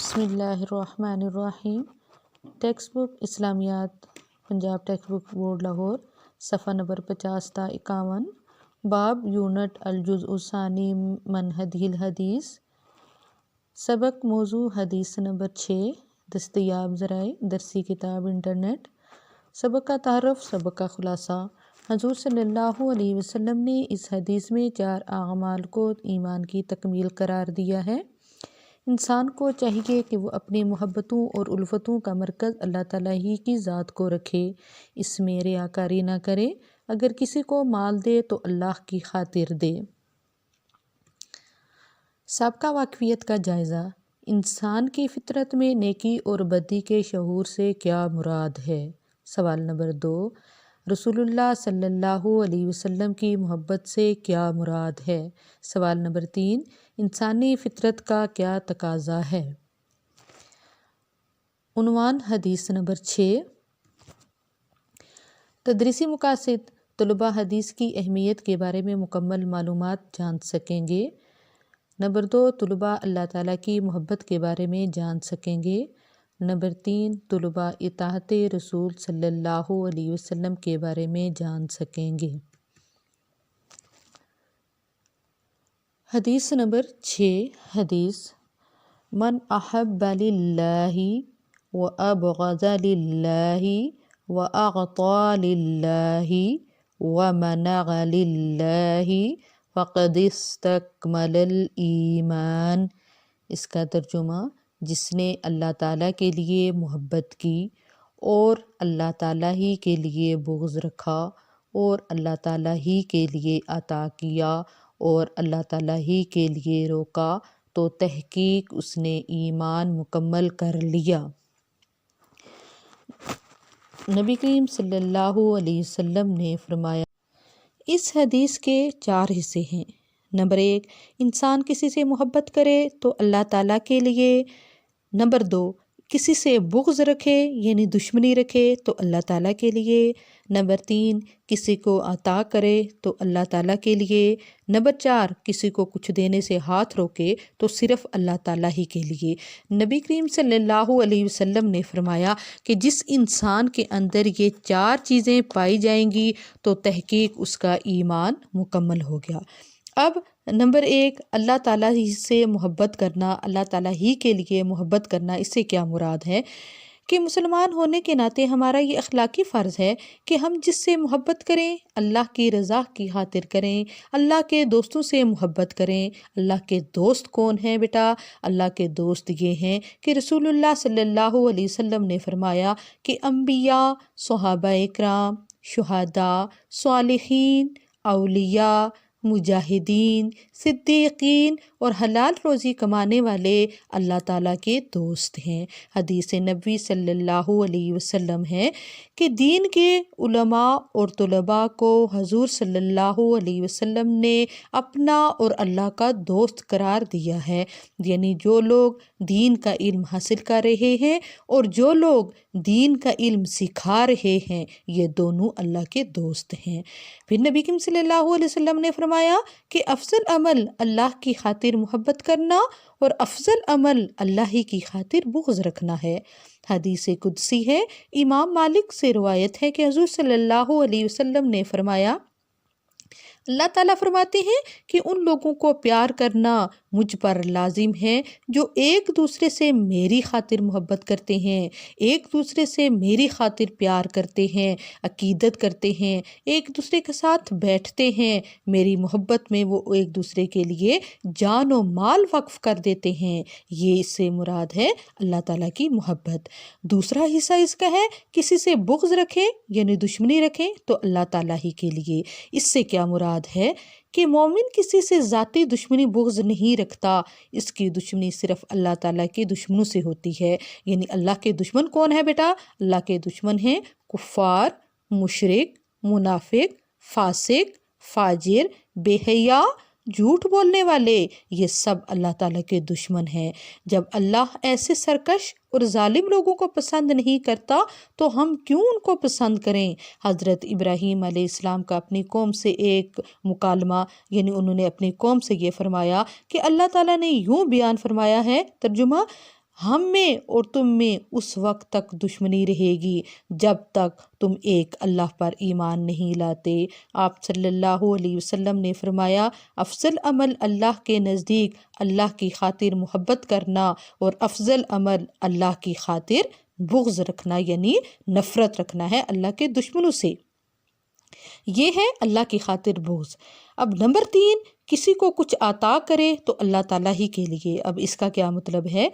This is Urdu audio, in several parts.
بسم اللہ الرحمن الرحیم۔ ٹیکسٹ بک اسلامیات Punjab text book board Lahore, صفحہ نمبر 50 تا 51، باب یونٹ الجزء الثانی من هذه الحدیث۔ سبق موضوع حدیث نمبر 6، دستیاب ذرائع درسی کتاب انٹرنیٹ۔ سبق کا تعارف، سبق کا خلاصہ۔ حضور صلی اللہ علیہ وسلم نے اس حدیث میں 4 اعمال کو ایمان کی تکمیل قرار دیا ہے۔ انسان کو چاہیے کہ وہ اپنی محبتوں اور الفتوں کا مرکز اللہ تعالیٰ ہی کی ذات کو رکھے، اس میں ریاکاری نہ کرے، اگر کسی کو مال دے تو اللہ کی خاطر دے۔ سابقہ واقفیت کا جائزہ۔ انسان کی فطرت میں نیکی اور بدی کے شعور سے کیا مراد ہے؟ سوال نمبر 2، رسول اللہ صلی اللہ علیہ وسلم کی محبت سے کیا مراد ہے؟ سوال نمبر 3، انسانی فطرت کا کیا تقاضا ہے؟ عنوان حدیث نمبر 6۔ تدریسی مقاصد، طلباء حدیث کی اہمیت کے بارے میں مکمل معلومات جان سکیں گے۔ نمبر 2، طلباء اللہ تعالیٰ کی محبت کے بارے میں جان سکیں گے۔ نمبر 3، طلباء اطاعت رسول صلی اللہ علیہ وسلم کے بارے میں جان سکیں گے۔ حدیث نمبر 6۔ حدیث: من احب للہ وابغض للہ واعطى للہ ومنع للہ فقد استکمل الایمان۔ اس کا ترجمہ: جس نے اللہ تعالیٰ کے لیے محبت کی اور اللہ تعالیٰ ہی کے لیے بغض رکھا اور اللہ تعالیٰ ہی کے لیے عطا کیا اور اللہ تعالیٰ ہی کے لیے روکا تو تحقیق اس نے ایمان مکمل کر لیا۔ نبی کریم صلی اللہ علیہ وسلم نے فرمایا۔ اس حدیث کے 4 حصے ہیں۔ نمبر 1، انسان کسی سے محبت کرے تو اللہ تعالیٰ کے لیے۔ نمبر 2، کسی سے بغض رکھے یعنی دشمنی رکھے تو اللہ تعالیٰ کے لیے۔ نمبر 3، کسی کو عطا کرے تو اللہ تعالیٰ کے لیے۔ نمبر 4، کسی کو کچھ دینے سے ہاتھ روکے تو صرف اللہ تعالیٰ ہی کے لیے۔ نبی کریم صلی اللہ علیہ وسلم نے فرمایا کہ جس انسان کے اندر یہ 4 چیزیں پائی جائیں گی تو تحقیق اس کا ایمان مکمل ہو گیا۔ اب نمبر 1، اللہ تعالیٰ ہی سے محبت کرنا، اللہ تعالیٰ ہی کے لیے محبت کرنا، اس سے کیا مراد ہے کہ مسلمان ہونے کے ناطے ہمارا یہ اخلاقی فرض ہے کہ ہم جس سے محبت کریں اللہ کی رضا کی خاطر کریں، اللہ کے دوستوں سے محبت کریں۔ اللہ کے دوست کون ہیں بیٹا؟ اللہ کے دوست یہ ہیں کہ رسول اللہ صلی اللہ علیہ وسلم نے فرمایا کہ انبیاء، صحابہ کرام، شہداء، صالحین، اولیاء، مجاہدین، صدیقین اور حلال روزی کمانے والے اللہ تعالیٰ کے دوست ہیں۔ حدیث نبوی صلی اللہ علیہ وسلم ہے کہ دین کے علماء اور طلباء کو حضور صلی اللہ علیہ وسلم نے اپنا اور اللہ کا دوست قرار دیا ہے، یعنی جو لوگ دین کا علم حاصل کر رہے ہیں اور جو لوگ دین کا علم سکھا رہے ہیں، یہ دونوں اللہ کے دوست ہیں۔ پھر نبی کریم صلی اللہ علیہ وسلم نے فرمایا کہ افضل عمل اللہ کی خاطر محبت کرنا اور افضل عمل اللہ ہی کی خاطر بغض رکھنا ہے۔ حدیث قدسی ہے، امام مالک سے روایت ہے کہ حضور صلی اللہ علیہ وسلم نے فرمایا، اللہ تعالیٰ فرماتے ہیں کہ ان لوگوں کو پیار کرنا مجھ پر لازم ہے جو ایک دوسرے سے میری خاطر محبت کرتے ہیں، ایک دوسرے سے میری خاطر پیار کرتے ہیں، عقیدت کرتے ہیں، ایک دوسرے کے ساتھ بیٹھتے ہیں، میری محبت میں وہ ایک دوسرے کے لیے جان و مال وقف کر دیتے ہیں۔ یہ اس سے مراد ہے اللہ تعالیٰ کی محبت۔ دوسرا حصہ اس کا ہے، کسی سے بغض رکھے یعنی دشمنی رکھے تو اللہ تعالیٰ ہی کے لیے۔ اس سے کیا مراد ہے کہ مومن کسی سے ذاتی دشمنی بغض نہیں رکھتا، اس کی دشمنی صرف اللہ تعالیٰ کے دشمنوں سے ہوتی ہے۔ یعنی اللہ کے دشمن کون ہے بیٹا؟ اللہ کے دشمن ہیں کفار، مشرک، منافق، فاسق، فاجر، بے حیا، جھوٹ بولنے والے، یہ سب اللہ تعالیٰ کے دشمن ہیں۔ جب اللہ ایسے سرکش اور ظالم لوگوں کو پسند نہیں کرتا تو ہم کیوں ان کو پسند کریں؟ حضرت ابراہیم علیہ السلام کا اپنی قوم سے ایک مکالمہ، یعنی انہوں نے اپنی قوم سے یہ فرمایا کہ اللہ تعالیٰ نے یوں بیان فرمایا ہے، ترجمہ: ہم میں اور تم میں اس وقت تک دشمنی رہے گی جب تک تم ایک اللہ پر ایمان نہیں لاتے۔ آپ صلی اللہ علیہ وسلم نے فرمایا، افضل عمل اللہ کے نزدیک اللہ کی خاطر محبت کرنا اور افضل عمل اللہ کی خاطر بغض رکھنا، یعنی نفرت رکھنا ہے اللہ کے دشمنوں سے۔ یہ ہے اللہ کی خاطر بغض۔ اب نمبر 3، کسی کو کچھ عطا کرے تو اللہ تعالیٰ ہی کے لیے۔ اب اس کا کیا مطلب ہے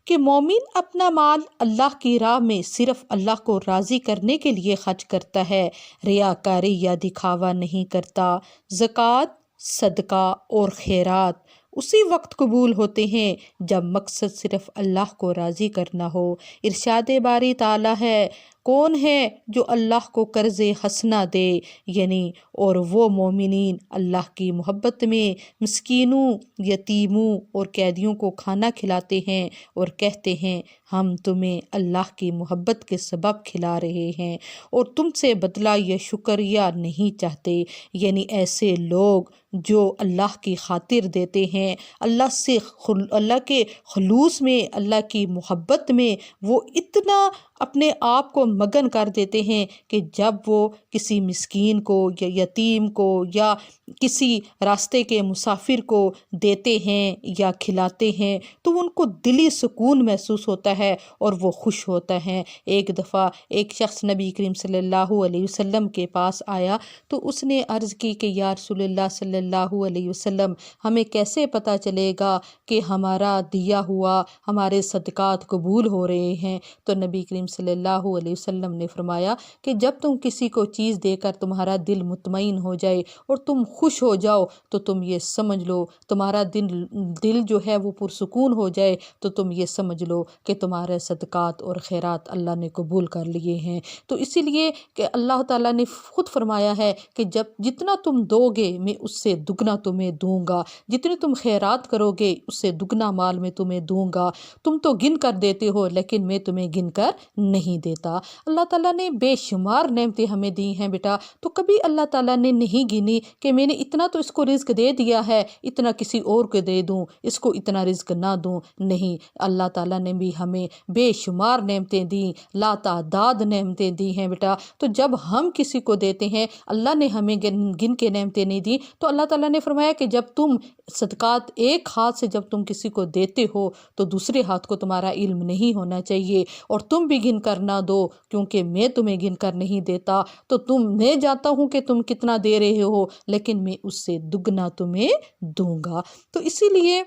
کہ مومن اپنا مال اللہ کی راہ میں صرف اللہ کو راضی کرنے کے لیے خرچ کرتا ہے، ریاکاری یا دکھاوا نہیں کرتا۔ زکوٰۃ، صدقہ اور خیرات اسی وقت قبول ہوتے ہیں جب مقصد صرف اللہ کو راضی کرنا ہو۔ ارشاد باری تعالیٰ ہے، کون ہے جو اللہ کو قرض حسنہ دے، یعنی اور وہ مومنین اللہ کی محبت میں مسکینوں، یتیموں اور قیدیوں کو کھانا کھلاتے ہیں اور کہتے ہیں ہم تمہیں اللہ کی محبت کے سبب کھلا رہے ہیں اور تم سے بدلہ یا شکریہ نہیں چاہتے، یعنی ایسے لوگ جو اللہ کی خاطر دیتے ہیں، اللہ کے خلوص میں، اللہ کی محبت میں وہ اتنا اپنے آپ کو مگن کر دیتے ہیں کہ جب وہ کسی مسکین کو یا یتیم کو یا کسی راستے کے مسافر کو دیتے ہیں یا کھلاتے ہیں تو ان کو دلی سکون محسوس ہوتا ہے اور وہ خوش ہوتا ہے۔ ایک دفعہ ایک شخص نبی کریم صلی اللہ علیہ وسلم کے پاس آیا تو اس نے عرض کی کہ یا رسول اللہ صلی اللہ علیہ وسلم، ہمیں کیسے پتہ چلے گا کہ ہمارا دیا ہوا، ہمارے صدقات قبول ہو رہے ہیں؟ تو نبی کریم صلی اللہ علیہ وسلم نے فرمایا کہ جب تم کسی کو چیز دے کر تمہارا دل مطمئن ہو جائے اور تم خوش ہو جاؤ تو تم یہ سمجھ لو، تمہارا دل جو ہے وہ پرسکون ہو جائے تو تم یہ سمجھ لو کہ تمہارے صدقات اور خیرات اللہ نے قبول کر لیے ہیں۔ تو اسی لیے کہ اللہ تعالیٰ نے خود فرمایا ہے کہ جتنا تم دو گے میں اس سے دگنا تمہیں دوں گا، جتنے تم خیرات کرو گے اس سے دگنا مال میں تمہیں دوں گا۔ تم تو گن کر دیتے ہو لیکن میں تمہیں گن کر نہیں دیتا۔ اللہ تعالیٰ نے بے شمار نعمتیں ہمیں دی ہیں بیٹا، تو کبھی اللہ تعالیٰ نے نہیں گنی کہ میں نے اتنا تو اس کو رزق دے دیا ہے، اتنا کسی اور کو دے دوں، اس کو اتنا رزق نہ دوں۔ نہیں، اللہ تعالیٰ نے بھی ہمیں بے شمار نعمتیں دیں، لا تعداد نعمتیں دی ہیں بیٹا۔ تو جب ہم کسی کو دیتے ہیں، اللہ نے ہمیں گن کے نعمتیں نہیں دی، تو اللہ تعالیٰ نے فرمایا کہ جب تم صدقات ایک ہاتھ سے جب تم کسی کو دیتے ہو تو دوسرے ہاتھ کو تمہارا علم نہیں ہونا چاہیے، اور تم بھی گن کر نہ دو کیونکہ میں تمہیں گن کر نہیں دیتا، تو میں جانتا ہوں کہ تم کتنا دے رہے ہو لیکن میں اس سے دگنا تمہیں دوں گا۔ تو اسی لیے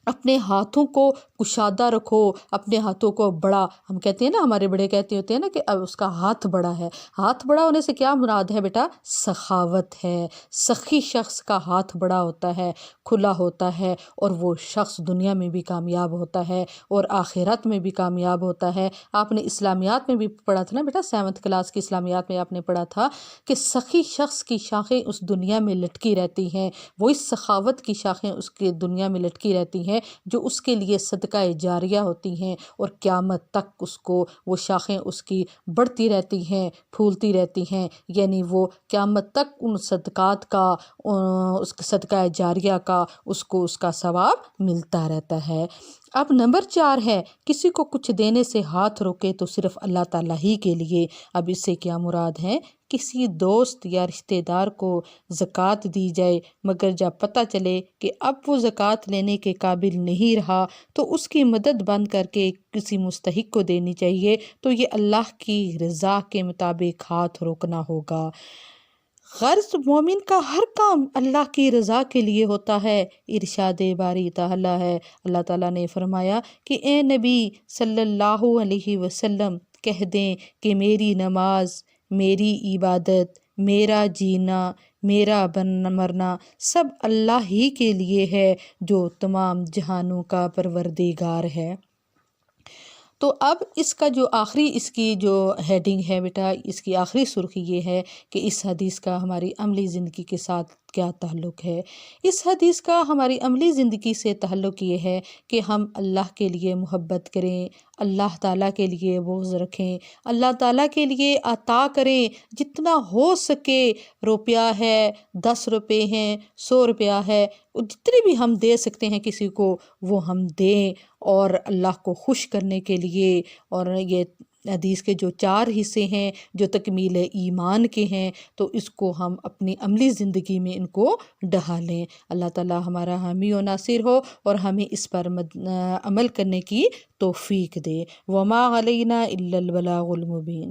اپنے ہاتھوں کو کشادہ رکھو، اپنے ہاتھوں کو بڑا، ہم کہتے ہیں نا، ہمارے بڑے کہتے ہوتے ہیں نا کہ اب اس کا ہاتھ بڑا ہے۔ ہاتھ بڑا ہونے سے کیا مراد ہے بیٹا؟ سخاوت ہے۔ سخی شخص کا ہاتھ بڑا ہوتا ہے، کھلا ہوتا ہے، اور وہ شخص دنیا میں بھی کامیاب ہوتا ہے اور آخرت میں بھی کامیاب ہوتا ہے۔ آپ نے اسلامیات میں بھی پڑھا تھا نا بیٹا، 7th کلاس کی اسلامیات میں آپ نے پڑھا تھا کہ سخی شخص کی شاخیں اس دنیا میں لٹکی رہتی ہیں، وہی سخاوت کی شاخیں اس کی دنیا میں لٹکی رہتی ہیں جو اس کے لیے صدقہ جاریہ ہوتی ہیں، اور قیامت تک اس کو وہ شاخیں اس کی بڑھتی رہتی ہیں، پھولتی رہتی ہیں، یعنی وہ قیامت تک ان صدقات کا، اس صدقہ جاریہ کا اس کو اس کا ثواب ملتا رہتا ہے۔ اب نمبر 4 ہے، کسی کو کچھ دینے سے ہاتھ روکے تو صرف اللہ تعالیٰ ہی کے لیے۔ اب اس سے کیا مراد ہے؟ کسی دوست یا رشتہ دار کو زکوٰۃ دی جائے مگر جب پتہ چلے کہ اب وہ زکوٰۃ لینے کے قابل نہیں رہا تو اس کی مدد بند کر کے کسی مستحق کو دینی چاہیے، تو یہ اللہ کی رضا کے مطابق ہاتھ روکنا ہوگا۔ غرض مومن کا ہر کام اللہ کی رضا کے لیے ہوتا ہے۔ ارشاد باری تعالیٰ ہے، اللہ تعالیٰ نے فرمایا کہ اے نبی صلی اللہ علیہ وسلم کہہ دیں کہ میری نماز، میری عبادت، میرا جینا، میرا مرنا سب اللہ ہی کے لیے ہے جو تمام جہانوں کا پروردگار ہے۔ تو اب اس کا جو آخری، اس کی جو ہیڈنگ ہے بیٹا، اس کی آخری سرخی یہ ہے کہ اس حدیث کا ہماری عملی زندگی کے ساتھ کیا تعلق ہے۔ اس حدیث کا ہماری عملی زندگی سے تعلق یہ ہے کہ ہم اللہ کے لیے محبت کریں، اللہ تعالیٰ کے لیے بغض رکھیں، اللہ تعالیٰ کے لیے عطا کریں، جتنا ہو سکے، روپیہ ہے، 10 روپے ہیں، 100 روپیہ ہے، جتنے بھی ہم دے سکتے ہیں کسی کو وہ ہم دیں، اور اللہ کو خوش کرنے کے لیے، اور یہ حدیث کے جو 4 حصے ہیں جو تکمیل ایمان کے ہیں، تو اس کو ہم اپنی عملی زندگی میں ان کو ڈھالیں۔ اللہ تعالی ہمارا حامی و ناصر ہو اور ہمیں اس پر عمل کرنے کی توفیق دے۔ وما علینا الا البلاغ المبین۔